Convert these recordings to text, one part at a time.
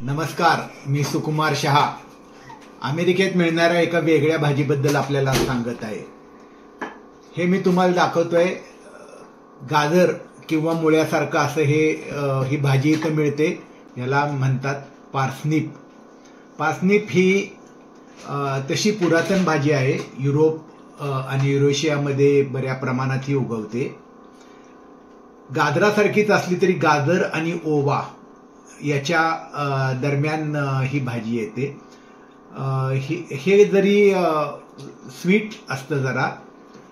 नमस्कार, मी सुकुमार शहा अमेरिकेत मिळणाऱ्या एका वेगळ्या भाजीबद्दल आपल्याला सांगत आहे। हे मी तुम्हाला दाखवतोय। गाजर किंवा मुळ्यासारखं असं ही भाजी इथं मिळते। याला म्हणतात पार्सनिप। पार्सनिप ही तशी पुरातन भाजी आहे। युरोप आणि युरेशियामध्ये बऱ्या प्रमाणात ही उगवते। गाजरासारखीच असली तरी गाजर आणि ओवा याच्या दरम्यान ही भाजी येते। हे जरी स्वीट असतं जरा,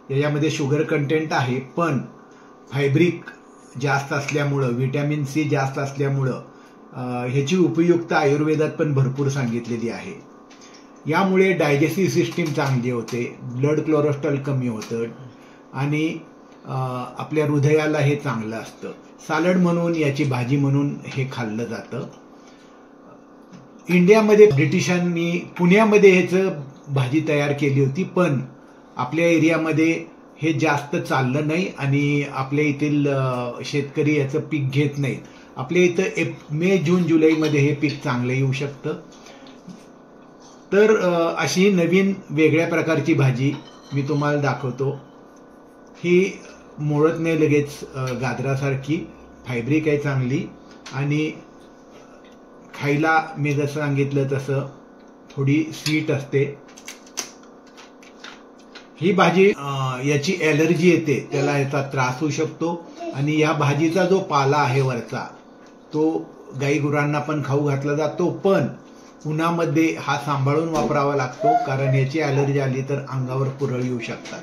याच्यामध्ये शुगर कंटेंट आहे, पण फायब्रिक जास्त असल्यामुळं, व्हिटॅमिन सी जास्त असल्यामुळं ह्याची उपयुक्तता आयुर्वेदात पण भरपूर सांगितलेली आहे। यामुळे डायजेस्टिव्ह सिस्टीम चांगली होते, ब्लड कोलेस्ट्रॉल कमी होतं आणि आपल्या हृदयाला हे चांगलं असतं। सॅलड म्हणून, याची भाजी म्हणून हे खाल्लं जातं। इंडियामध्ये ब्रिटिशांनी पुण्यामध्ये ह्याचं भाजी तयार केली होती, पण आपल्या एरियामध्ये हे जास्त चाललं नाही आणि आपल्या येथील शेतकरी याचं पीक घेत नाहीत। आपल्या इथं मे, जून, जुलैमध्ये हे पीक चांगलं येऊ शकतं। तर अशी नवीन वेगळ्या प्रकारची भाजी मी तुम्हाला दाखवतो। ही मोडत नाही लगेच, गाजरासारखी फायब्रिक आहे चांगली आणि खायला मी जसं सांगितलं तसं थोडी स्वीट असते। ही भाजी याची ॲलर्जी येते, त्याला याचा त्रास होऊ शकतो आणि या भाजीचा जो पाला आहे वरचा, तो गाईगुरांना पण खाऊ घातला जातो, पण उन्हामध्ये हा सांभाळून वापरावा लागतो, कारण याची ॲलर्जी आली तर अंगावर पुरळ येऊ शकतात।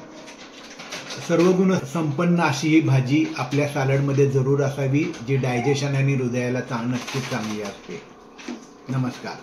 सर्वगुण संपन्न अशी ही भाजी आपल्या सॅलडमध्ये जरूर असावी, जी डायजेशन आणि हृदयाला नक्कीच चांगली असते। नमस्कार।